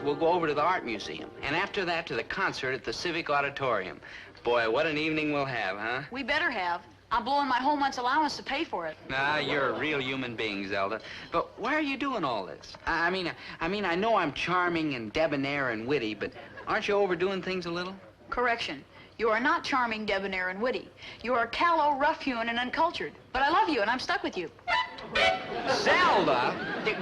we'll go over to the art museum. And after that, to the concert at the Civic Auditorium. Boy, what an evening we'll have, huh? We better have. I'm blowing my whole month's allowance to pay for it. Ah, you're a real human being, Zelda. But why are you doing all this? I mean, I know I'm charming and debonair and witty, but aren't you overdoing things a little? Correction. You are not charming, debonair, and witty. You are callow, rough-hewn, and uncultured. But I love you, and I'm stuck with you. Zelda,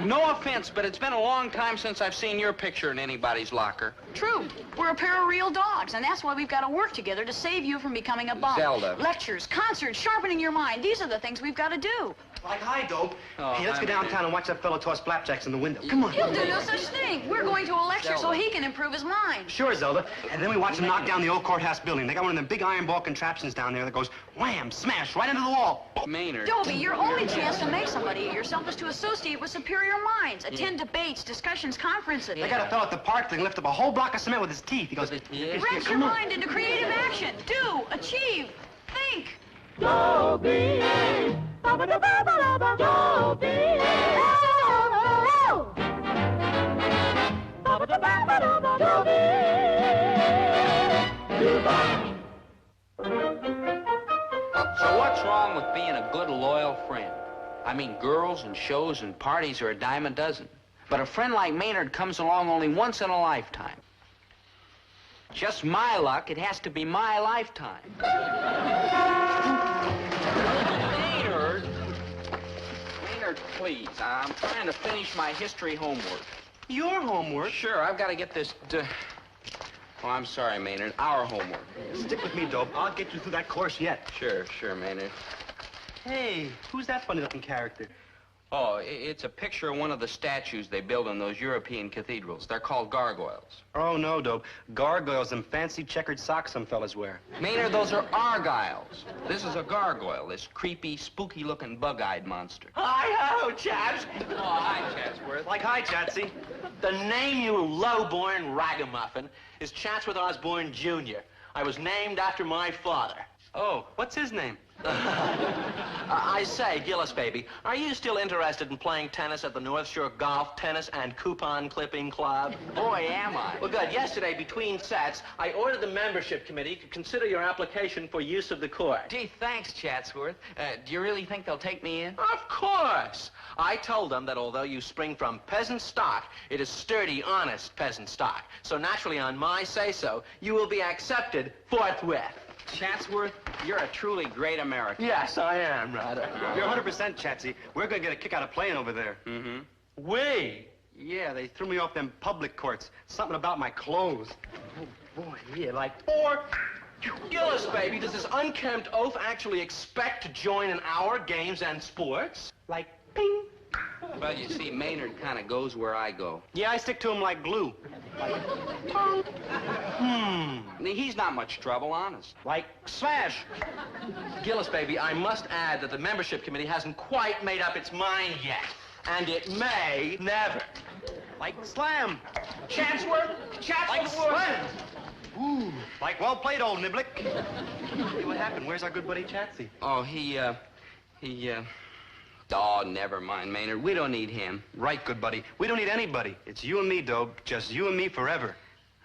no offense, but it's been a long time since I've seen your picture in anybody's locker. True. We're a pair of real dogs, and that's why we've got to work together to save you from becoming a bum. Zelda. Lectures, concerts, sharpening your mind. These are the things we've got to do. Like, hi, Dope. Oh, hey, let's go downtown and watch that fellow toss flapjacks in the window. Come on. He'll do no such thing. We're going to a lecture Zelda. so he can improve his mind. Sure, Zelda. And then we watch him knock down the old courthouse building. They got one of them big iron ball contraptions down there that goes wham, smash, right into the wall. Maynard. Dobie, your only chance to make somebody of yourself is to associate with superior minds, attend debates, discussions, conferences. They got a fellow at the park that can lift up a whole block of cement with his teeth. He goes, Wrench your mind into creative action. Do, achieve, think. Dobie, Dobie, So what's wrong with being a good, loyal friend? I mean, girls and shows and parties are a dime a dozen. But a friend like Maynard comes along only once in a lifetime. Just my luck, it has to be my lifetime. Maynard, please, I'm trying to finish my history homework. your homework? Sure, I've got to get this Oh, I'm sorry, Maynard. Our homework. Stick with me, Dope. I'll get you through that course yet. Sure, Maynard. Hey, who's that funny-looking character? Oh, it's a picture of one of the statues they build in those European cathedrals. They're called gargoyles. Oh, no, Dope. Gargoyles, them fancy checkered socks some fellas wear. Maynard, those are argyles. This is a gargoyle, this creepy, spooky-looking, bug-eyed monster. Hi-ho, chaps. Oh, hi, Chatsworth. Like, hi, Chatsy. The name, you low-born ragamuffin, is Chatsworth Osborne, Jr. I was named after my father. Oh, what's his name? I say, Gillis, baby, are you still interested in playing tennis at the North Shore Golf, Tennis, and Coupon Clipping Club? Boy, am I. Well, good. Yesterday, between sets, I ordered the membership committee to consider your application for use of the court. Gee, thanks, Chatsworth. Do you really think they'll take me in? Of course. I told them that although you spring from peasant stock, it is sturdy, honest peasant stock. So naturally, on my say-so, you will be accepted forthwith. Chatsworth, you're a truly great American. Yes, I am, rather. You're 100%, Chatsy. We're gonna get a kick out of playing over there. Mm-hmm. We? Yeah, they threw me off them public courts. Something about my clothes. Oh, boy, yeah, like... Or, Gillis, baby, does this unkempt oaf actually expect to join in our games and sports? Like, ping. Well, you see, Maynard kind of goes where I go. Yeah, I stick to him like glue. He's not much trouble, honest. Like, smash. Gillis, baby, I must add that the membership committee hasn't quite made up its mind yet. And it may never. Like, slam. Chatsworth? Like, slam. Ooh, like, well played, old niblick. Hey, what happened? Where's our good buddy Chatsy? Oh, Oh, never mind, Maynard. We don't need him. Right, good buddy. We don't need anybody. It's you and me, Dobe. Just you and me forever.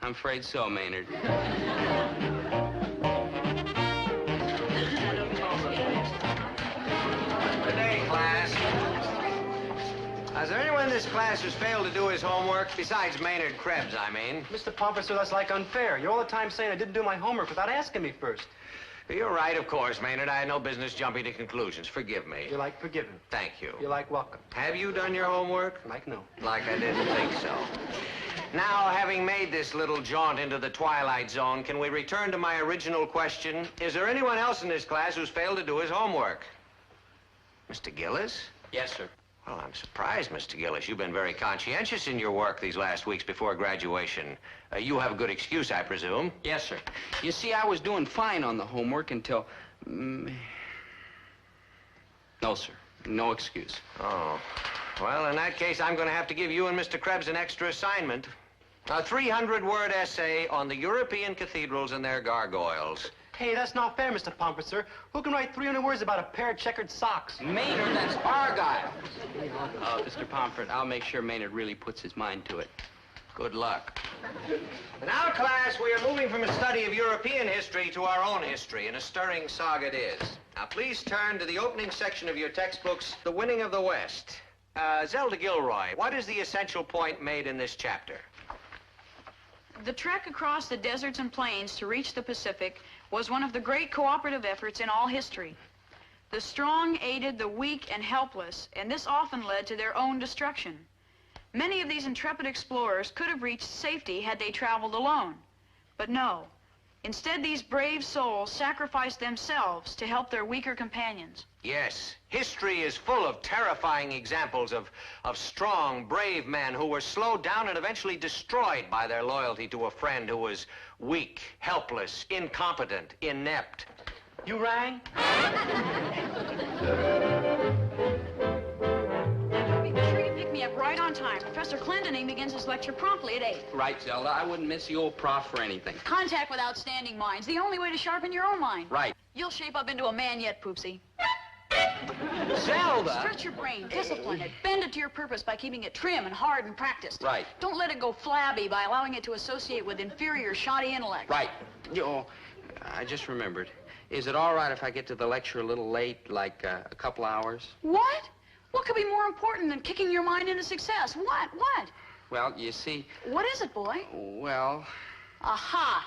I'm afraid so, Maynard. Good day, class. Is there anyone in this class who's failed to do his homework? Besides Maynard Krebs, I mean. Mr. Pomfrey, that's like unfair. You're all the time saying I didn't do my homework without asking me first. You're right, of course, Maynard. I had no business jumping to conclusions. Forgive me. You're like forgiven. Thank you. You're like welcome. Have you done your homework? Like no. Like I didn't think so. Now, having made this little jaunt into the twilight zone, can we return to my original question? Is there anyone else in this class who's failed to do his homework? Mr. Gillis? Yes, sir. Well, I'm surprised, Mr. Gillis. You've been very conscientious in your work these last weeks before graduation. You have a good excuse, I presume. Yes, sir. You see, I was doing fine on the homework until... No, sir. No excuse. Oh. Well, in that case, I'm going to have to give you and Mr. Krebs an extra assignment. A 300-word essay on the European cathedrals and their gargoyles. Hey, that's not fair, Mr. Pomfrey, sir. Who can write 300 words about a pair of checkered socks? Maynard, that's argyle. Mr. Pomfret, I'll make sure Maynard really puts his mind to it. Good luck. Now, class, we are moving from a study of European history to our own history, and a stirring saga it is. Now, please turn to the opening section of your textbooks, The Winning of the West. Zelda Gilroy, what is the essential point made in this chapter? The trek across the deserts and plains to reach the Pacific was one of the great cooperative efforts in all history. The strong aided the weak and helpless, and this often led to their own destruction. Many of these intrepid explorers could have reached safety had they traveled alone. But no. Instead, these brave souls sacrificed themselves to help their weaker companions. Yes, history is full of terrifying examples of strong, brave men who were slowed down and eventually destroyed by their loyalty to a friend who was weak, helpless, incompetent, inept. You rang? Be sure you pick me up right on time. Professor Clendening begins his lecture promptly at 8. Right, Zelda. I wouldn't miss the old prof for anything. Contact with outstanding minds, the only way to sharpen your own mind. Right. You'll shape up into a man yet, Poopsie. Zelda! Stretch your brain, discipline it, bend it to your purpose by keeping it trim and hard and practiced. Right. Don't let it go flabby by allowing it to associate with inferior, shoddy intellect. Right. Oh, I just remembered. Is it all right if I get to the lecture a little late, like a couple hours? What? What could be more important than kicking your mind into success? What? Well, you see... What is it, boy? Well... Aha!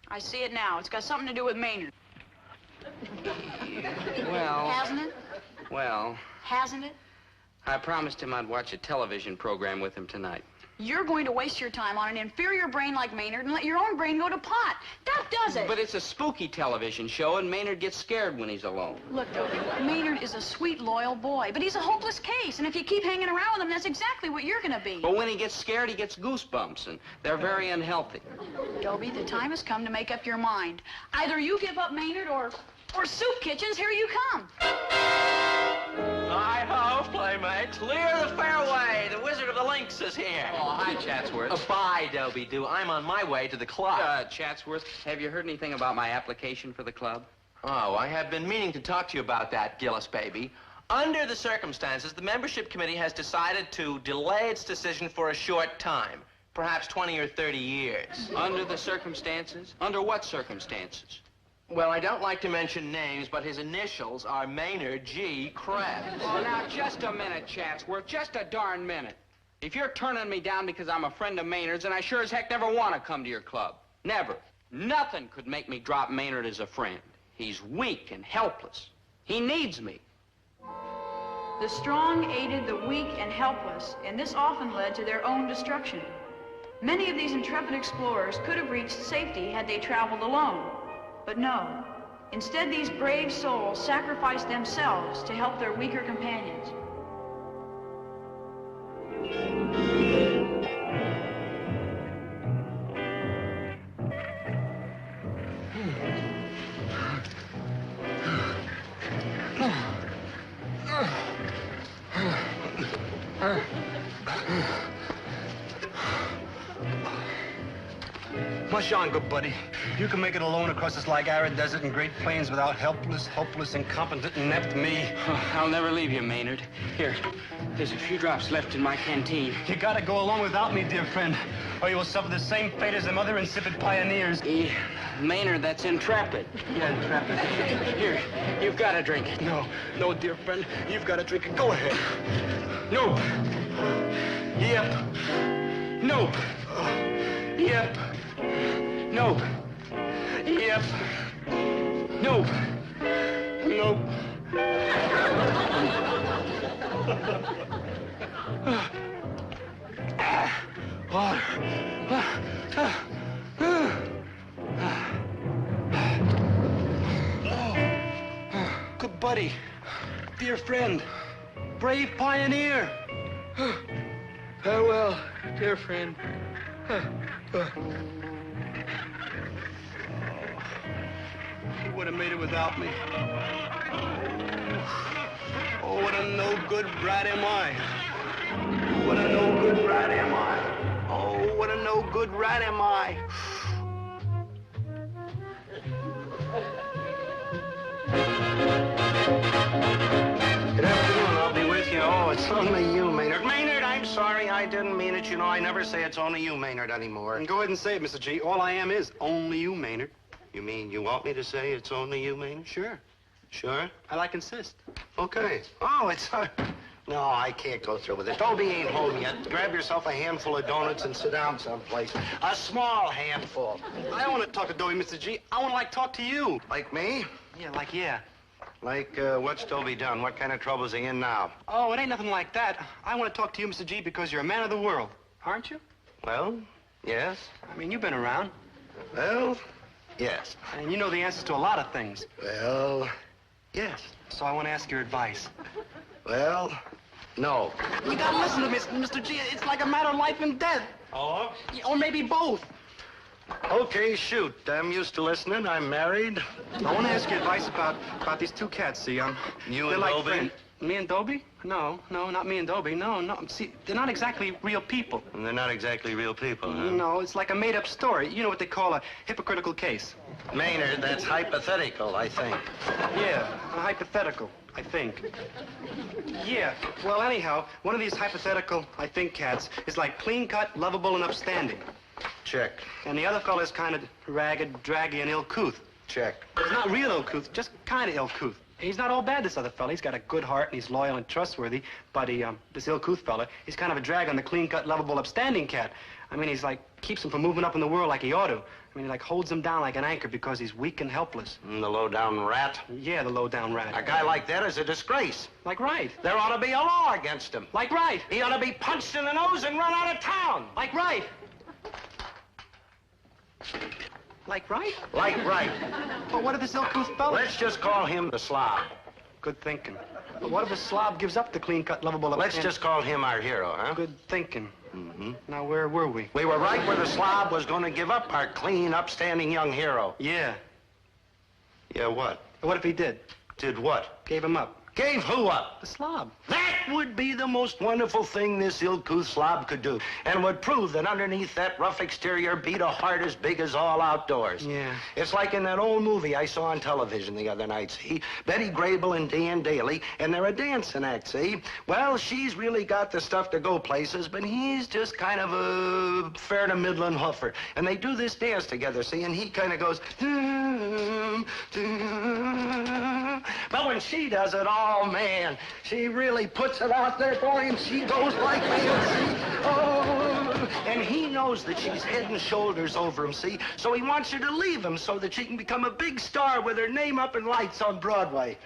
I see it now. It's got something to do with Maynard. Well... Hasn't it? Well... Hasn't it? I promised him I'd watch a television program with him tonight. You're going to waste your time on an inferior brain like Maynard and let your own brain go to pot. That does it. But it's a spooky television show, and Maynard gets scared when he's alone. Look, Dobie, Maynard is a sweet, loyal boy, but he's a hopeless case, and if you keep hanging around with him, that's exactly what you're going to be. But when he gets scared, he gets goosebumps, and they're very unhealthy. Dobie, the time has come to make up your mind. Either you give up Maynard or Soup Kitchens, here you come. Hi-ho, playmate. Clear the fairway. The Wizard of the Links is here. Oh, hi, Chatsworth. Bye, Dobie-Doo. I'm on my way to the club. Chatsworth, have you heard anything about my application for the club? Oh, I have been meaning to talk to you about that, Gillis baby. Under the circumstances, the membership committee has decided to delay its decision for a short time. Perhaps 20 or 30 years. Under the circumstances? Under what circumstances? Well, I don't like to mention names, but his initials are Maynard G Krebs. Oh, now, just a minute, Chatsworth. Just a darn minute. If you're turning me down because I'm a friend of Maynard's, then I sure as heck never want to come to your club. Never. Nothing could make me drop Maynard as a friend. He's weak and helpless. He needs me. The strong aided the weak and helpless, and this often led to their own destruction. Many of these intrepid explorers could have reached safety had they traveled alone. But no. Instead, these brave souls sacrificed themselves to help their weaker companions. Mush on, good buddy. You can make it alone across this like arid desert and great plains without helpless, hopeless, incompetent, inept me. Oh, I'll never leave you, Maynard. Here, there's a few drops left in my canteen. You gotta go along without me, dear friend, or you will suffer the same fate as them other insipid pioneers. Maynard, that's intrepid. Yeah, intrepid. Here, you've got to drink it. No, dear friend, you've got to drink it. Go ahead. No. Yep. No. Yep. No. Yep. No. Nope. Good buddy, dear friend, brave pioneer. Farewell, dear friend. He would have made it without me. Oh, what a no-good brat am I. What a no-good rat am I. Oh, what a no-good rat am I. Good afternoon, I'll be with you. Oh, it's only you, Maynard. Maynard, I'm sorry, I didn't mean it. You know, I never say it's only you, Maynard, anymore. And go ahead and say it, Mr. G. All I am is only you, Maynard. You mean you want me to say it's only you, Maynard? Sure. Sure? I like insist. Okay. Oh, it's... No, I can't go through with it. Dobie ain't home yet. Grab yourself a handful of donuts and sit down someplace. A small handful. I don't want to talk to Dobie, Mr. G. I want to, talk to you. Like me? Yeah. Like, what's Dobie done? What kind of trouble's he in now? Oh, it ain't nothing like that. I want to talk to you, Mr. G, because you're a man of the world. Aren't you? Well, yes. I mean, you've been around. Well, yes. And you know the answers to a lot of things. Well, yes. So I want to ask your advice. Well, no. You gotta listen to me, Mr. G. It's like a matter of life and death. Oh? Or maybe both. Okay, shoot. I'm used to listening. I'm married. I want to ask you advice about these two cats, see? You they're and like Dobie? friends. Me and Dobie? No, not me and Dobie. No. See, they're not exactly real people. And they're not exactly real people, huh? No, it's like a made-up story. You know what they call a hypocritical case. Maynard, that's hypothetical, I think. Yeah, a hypothetical, I think. Yeah, well, anyhow, one of these hypothetical, I think, cats is like clean-cut, lovable, and upstanding. Check. And the other fella's kind of ragged, draggy, and ill-couth. Check. He's not real ill-couth, just kind of ill-couth. He's not all bad, this other fella. He's got a good heart, and he's loyal and trustworthy. But this ill-couth fella, he's kind of a drag on the clean-cut, lovable, upstanding cat. I mean, he's like, keeps him from moving up in the world like he ought to. I mean, he like holds him down like an anchor because he's weak and helpless. The low-down rat? Yeah, the low-down rat. A guy like that is a disgrace. Like right. There ought to be a law against him. Like right. He ought to be punched in the nose and run out of town. Like right. Like right? Like right. But what if this ill-couth fella... Let's just call him the slob. Good thinking. But what if a slob gives up the clean-cut, lovable... Let's just call him our hero, huh? Good thinking. Mm-hmm. Now, where were we? We were right where the slob was going to give up our clean, upstanding young hero. Yeah. Yeah, what? What if he did? Did what? Gave him up. Gave who up? The slob. That would be the most wonderful thing this ill-couth slob could do, and would prove that underneath that rough exterior beat a heart as big as all outdoors. Yeah. It's like in that old movie I saw on television the other night, see? Betty Grable and Dan Daly, and they're a dancing act, see? Well, she's really got the stuff to go places, but he's just kind of a fair to middling hoofer. And they do this dance together, see? And he kind of goes... But when she does it, oh, man, she really puts it out there for him. She goes like this, see? Oh, and he knows that she's head and shoulders over him, see? So he wants her to leave him so that she can become a big star with her name up in lights on Broadway.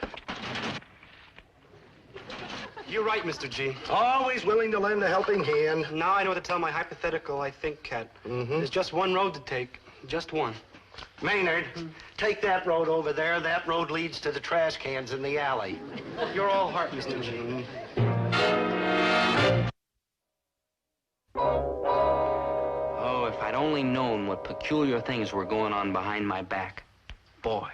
You're right, Mr. G. Always willing to lend a helping hand. Now I know what to tell my hypothetical, I think, cat. Mm-hmm. There's just one road to take. Just one. Maynard, take that road over there. That road leads to the trash cans in the alley. You're all heart, Mr. G. Oh, if I'd only known what peculiar things were going on behind my back. Boy,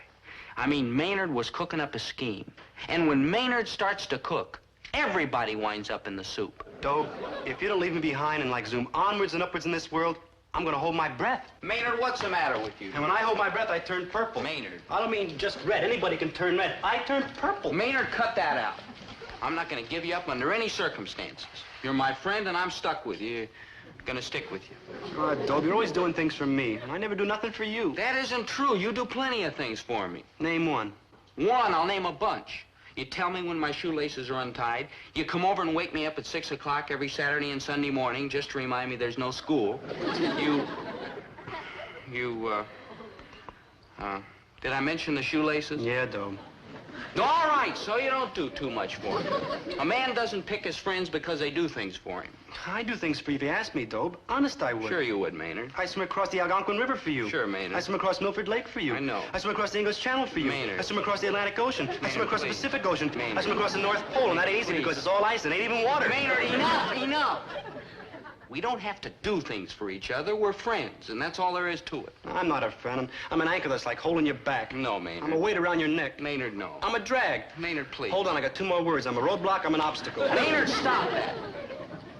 I mean, Maynard was cooking up a scheme. And when Maynard starts to cook, everybody winds up in the soup. Dobe, if you don't leave me behind and, like, zoom onwards and upwards in this world, I'm gonna hold my breath. Maynard, what's the matter with you? And when I hold my breath, I turn purple. Maynard. I don't mean just red. Anybody can turn red. I turn purple. Maynard, cut that out. I'm not going to give you up under any circumstances. You're my friend, and I'm stuck with you. Gonna stick with you. Dobe, you're always doing things for me, and I never do nothing for you. That isn't true. You do plenty of things for me. Name one. One, I'll name a bunch. You tell me when my shoelaces are untied. You come over and wake me up at 6 o'clock every Saturday and Sunday morning just to remind me there's no school. Did I mention the shoelaces? Yeah, Dobe. All right, so you don't do too much for him. A man doesn't pick his friends because they do things for him. I do things for you if you ask me, Dobe. Honest, I would. Sure you would, Maynard. I swim across the Algonquin River for you. Sure, Maynard. I swim across Milford Lake for you. I know. I swim across the English Channel for you. Maynard. I swim across the Atlantic Ocean. I swim across please. the Pacific Ocean. Maynard. I swim across the North Pole, and that ain't easy Please. because it's all ice and ain't even water. Maynard, enough. We don't have to do things for each other. We're friends, and that's all there is to it. I'm not a friend. I'm an anchor that's like holding your back. No, Maynard. I'm a weight around your neck. Maynard, no. I'm a drag. Maynard, please. Hold on, I got two more words. I'm a roadblock, I'm an obstacle. Maynard, stop that.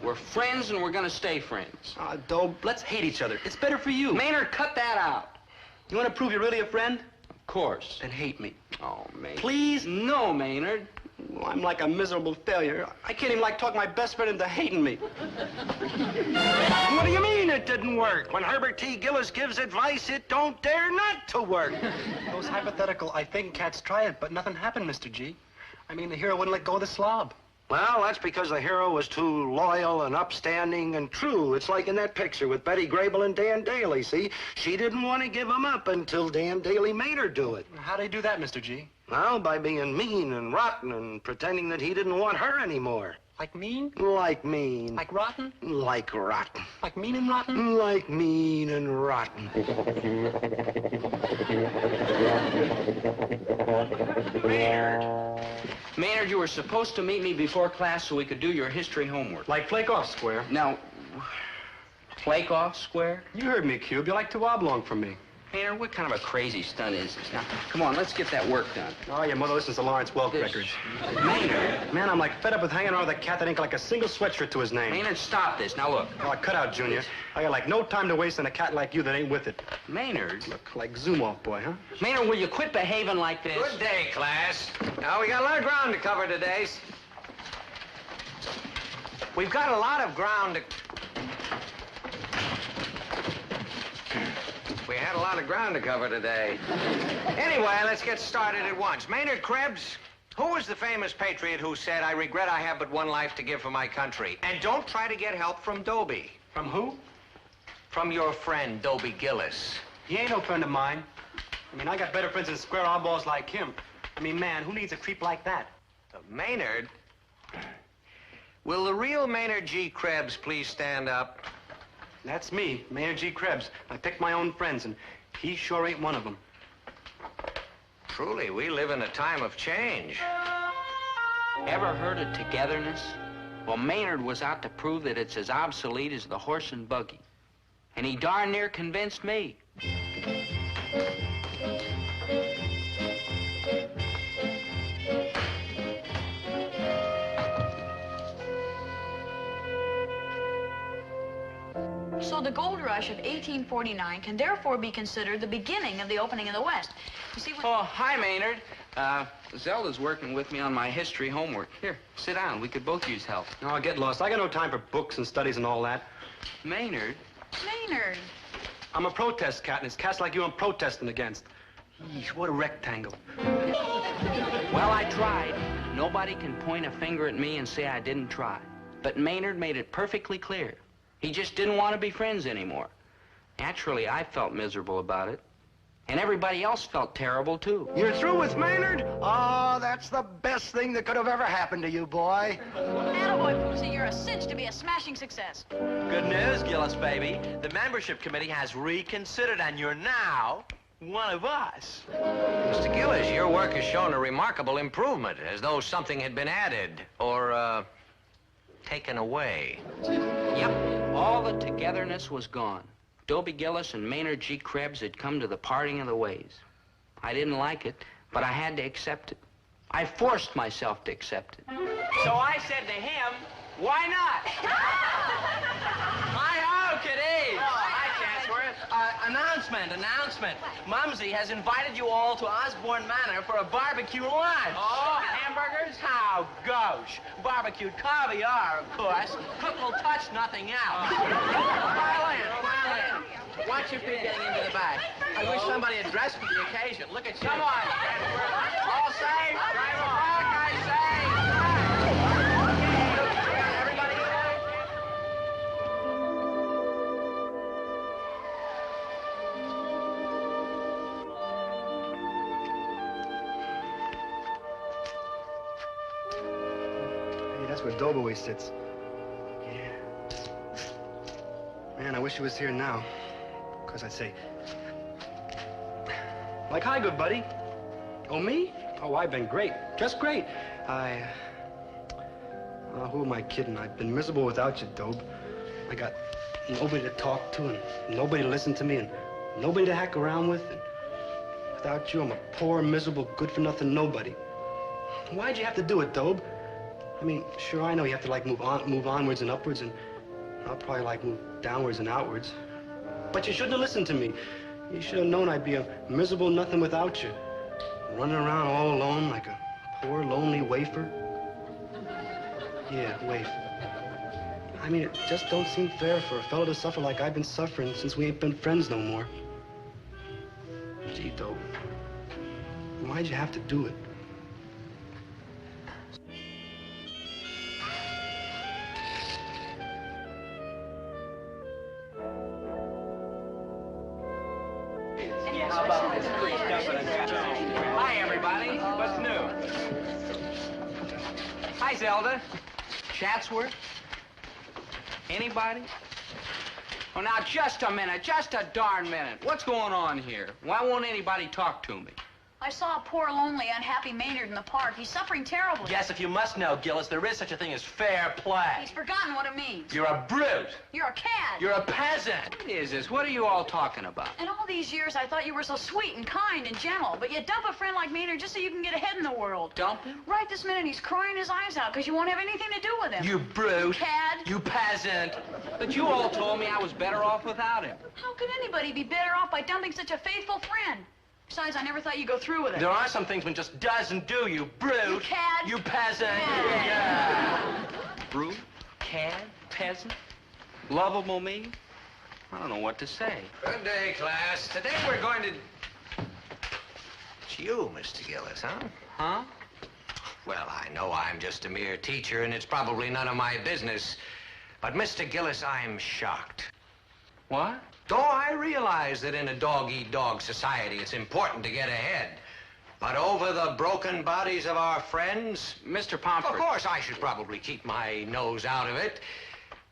We're friends, and we're gonna stay friends. Dobe, let's hate each other. It's better for you. Maynard, cut that out. You want to prove you're really a friend? Of course. Then hate me. Oh, Maynard. Please? No, Maynard. Well, I'm like a miserable failure. I can't even, like, talk my best friend into hating me. What do you mean it didn't work? When Herbert T. Gillis gives advice, it don't dare not to work. Those hypothetical I think cats try it, but nothing happened, Mr. G. I mean, the hero wouldn't let go of the slob. Well, that's because the hero was too loyal and upstanding and true. It's like in that picture with Betty Grable and Dan Daly, see? She didn't want to give him up until Dan Daly made her do it. How'd he do that, Mr. G? Well, by being mean and rotten and pretending that he didn't want her anymore. Like mean? Like mean. Like rotten? Like rotten. Like mean and rotten? Like mean and rotten. Maynard, you were supposed to meet me before class so we could do your history homework. Like flake off, Square. Now, flake off, Square? You heard me, Cube. You're like too oblong from me. Maynard, what kind of a crazy stunt is this? Now, come on, let's get that work done. Oh, your mother listens to Lawrence Welk This- records. Maynard, Man, I'm like fed up with hanging around with a cat that ain't got like a single sweatshirt to his name. Maynard, stop this. Now, look. Oh, cut out, Junior. I got like no time to waste on a cat like you that ain't with it. Maynard. Look, like zoom off, boy, huh? Maynard, will you quit behaving like this? Good day, class. Now, we got a lot of ground to cover today. We've got a lot of ground to... We had a lot of ground to cover today. Anyway, let's get started at once. Maynard Krebs, who was the famous patriot who said, "I regret I have but one life to give for my country"? And don't try to get help from Dobie. From who? From your friend, Dobie Gillis. He ain't no friend of mine. I mean, I got better friends than square oddballs like him. I mean, man, who needs a creep like that? Maynard? Will the real Maynard G Krebs please stand up? That's me, Maynard G Krebs. I pick my own friends, and he sure ain't one of them. Truly, we live in a time of change. Ever heard of togetherness? Well, Maynard was out to prove that it's as obsolete as the horse and buggy. And he darn near convinced me. So the gold rush of 1849 can therefore be considered the beginning of the opening of the West. You see, when... Oh, hi, Maynard. Zelda's working with me on my history homework. Here, sit down. We could both use help. No, I'll get lost. I got no time for books and studies and all that. Maynard? Maynard. I'm a protest cat, and it's cats like you I'm protesting against. Yeesh, what a rectangle. Well, I tried. Nobody can point a finger at me and say I didn't try. But Maynard made it perfectly clear. He just didn't want to be friends anymore. Naturally, I felt miserable about it. And everybody else felt terrible, too. You're through with Maynard? Oh, that's the best thing that could have ever happened to you, boy. Attaboy, Pussy, you're a cinch to be a smashing success. Good news, Gillis, baby. The membership committee has reconsidered, and you're now one of us. Mr. Gillis, your work has shown a remarkable improvement, as though something had been added or, taken away. Yep, all the togetherness was gone. Dobie Gillis and Maynard G Krebs had come to the parting of the ways. I didn't like it, but I had to accept it. I forced myself to accept it. So I said to him, why not? Hi-ho, kiddies. Hi, Chancellor. Announcement. Mumsy has invited you all to Osborne Manor for a barbecue lunch. Oh, hamburgers? How gauche. Barbecued caviar, of course. Cook will touch nothing else. File in. Watch your feet getting into the back. I wish somebody had dressed for the occasion. Look at you. Come on, Chancellor. All safe. Driver back, I say. Okay, everybody there? Hey, that's where Dobie sits. Yeah. Man, I wish he was here now. Because I'd say... Like, hi, good buddy. Oh, me? Oh, I've been great. Just great. Who am I kidding? I've been miserable without you, Dobe. I got nobody to talk to and nobody to listen to me and nobody to hack around with. And without you, I'm a poor, miserable, good-for-nothing nobody. Why'd you have to do it, Dobe? I mean, sure, I know you have to, like, move onwards and upwards, and I'll probably, like, move downwards and outwards. But you shouldn't have listened to me. You should have known I'd be a miserable nothing without you. Running around all alone like a Poor, lonely wafer? Yeah, waif. I mean, it just don't seem fair for a fellow to suffer like I've been suffering since we ain't been friends no more. Gee, Dobe, why'd you have to do it? Hi, everybody. What's new? Hi, Zelda. Chatsworth? Anybody? Oh, now, just a minute. Just a darn minute. What's going on here? Why won't anybody talk to me? I saw a poor, lonely, unhappy Maynard in the park. He's suffering terribly. Yes, if you must know, Gillis, there is such a thing as fair play. He's forgotten what it means. You're a brute. You're a cad. You're a peasant. What is this? What are you all talking about? In all these years, I thought you were so sweet and kind and gentle, but you dump a friend like Maynard just so you can get ahead in the world. Dump him? Right this minute, he's crying his eyes out because you won't have anything to do with him. You brute. Cad. You peasant. But you all told me I was better off without him. How could anybody be better off by dumping such a faithful friend? Besides, I never thought you'd go through with it. There are some things one just doesn't do, you brute. You cad. You peasant. Yeah. Brute? Cad? Peasant? Lovable me? I don't know what to say. Good day, class. Today we're going to... It's you, Mr. Gillis, huh? Huh? Well, I know I'm just a mere teacher, and it's probably none of my business. But, Mr. Gillis, I'm shocked. What? Though I realize that in a dog-eat-dog society, it's important to get ahead. But over the broken bodies of our friends... Mr. Pomfret. Of course, I should probably keep my nose out of it.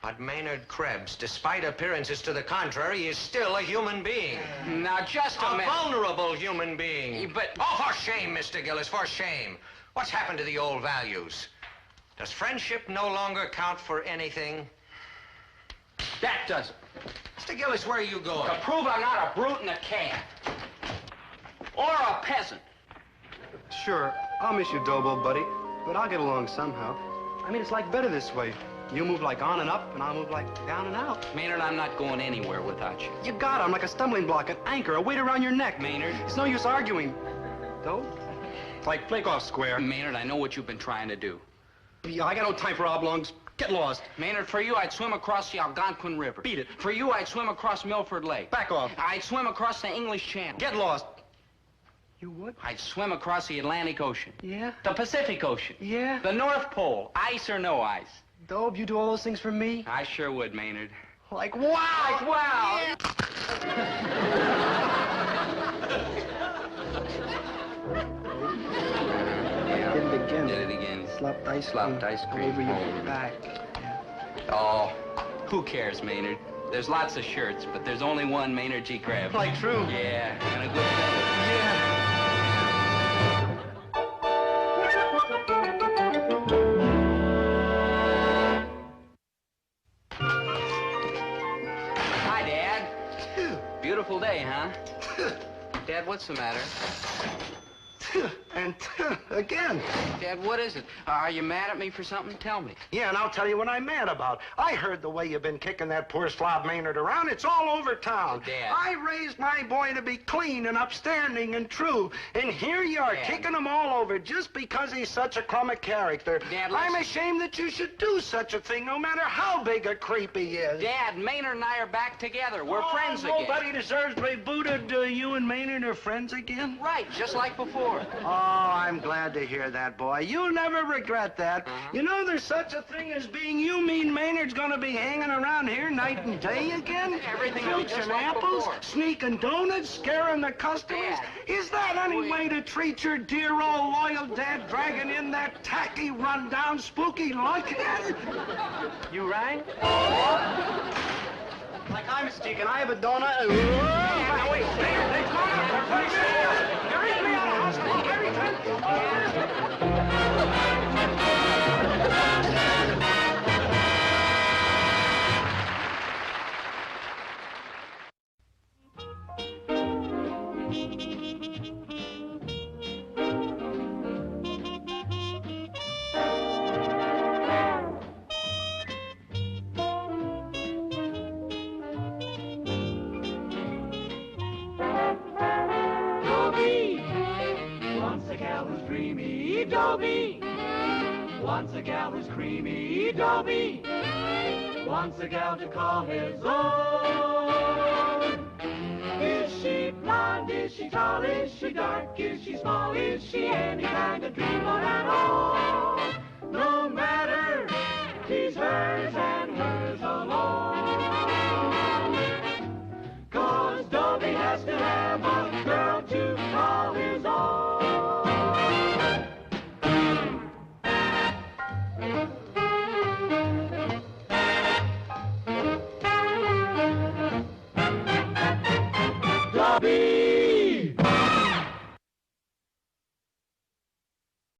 But Maynard Krebs, despite appearances to the contrary, is still a human being. Now, just a A minute. vulnerable human being. But... Oh, for shame, Mr. Gillis, for shame. What's happened to the old values? Does friendship no longer count for anything? That doesn't. Mr. Gillis, where are you going? To prove I'm not a brute and a cad. Or a peasant. Sure, I'll miss you, Dobo, buddy, but I'll get along somehow. I mean, it's like better this way. You move like on and up, and I'll move like down and out. Maynard, I'm not going anywhere without you. You got it. I'm like a stumbling block, an anchor, a weight around your neck. Maynard. It's no use arguing. Dope? Like flake off square. Maynard, I know what you've been trying to do. Yeah, I got no time for oblongs. Get lost. Maynard, for you, I'd swim across the Algonquin River. Beat it. For you, I'd swim across Milford Lake. Back off. I'd swim across the English Channel. Get lost. You would? I'd swim across the Atlantic Ocean. Yeah? The Pacific Ocean. Yeah? The North Pole. Ice or no ice. Dobe, you do all those things for me? I sure would, Maynard. Like, wow! Like, wow! Yeah. Did it again. Did it again. Slopped ice Slopped cream ice all cream. over your Oh. back. Oh, who cares, Maynard? There's lots of shirts, but there's only one Maynard G Krebs. Like true. Yeah, and a good feather. Yeah. Hi, Dad. Beautiful day, huh? Dad, what's the matter? And again. Dad, what is it? Are you mad at me for something? Tell me. Yeah, and I'll tell you what I'm mad about. I heard the way you've been kicking that poor slob Maynard around. It's all over town. Dad. I raised my boy to be clean and upstanding and true. And here you are, Dad. kicking him all over just because he's such a crumb of character. Dad, I'm listen. ashamed that you should do such a thing, no matter how big a creep he is. Dad, Maynard and I are back together. We're friends again. Nobody deserves to be booted. You and Maynard are friends again? Right, just like before. Oh, I'm glad to hear that, boy. You'll never regret that. Uh-huh. You know there's such a thing as being you mean Maynard's gonna be hanging around here night and day again? Everything will be Filching just like apples, before. sneaking donuts, scaring the customers. Dad. Is that any Wait. way to treat your dear old loyal dad, dragging in that tacky, run-down, spooky lunkhead? You rang? Like I'm Deacon, I have a donut. Now, wait, they're going up. They're putting me out. They're eating me out of hospital. Everything. Dobie, once a gal was dreamy. Dobie. Dobie wants a gal who's creamy. Dobie wants a gal to call his own. Is she blonde? Is she tall? Is she dark? Is she small? Is she any kind of dreamboat at all? No matter, he's hers and hers alone. 'Cause Dobie has to have a girl to call his own. Dobie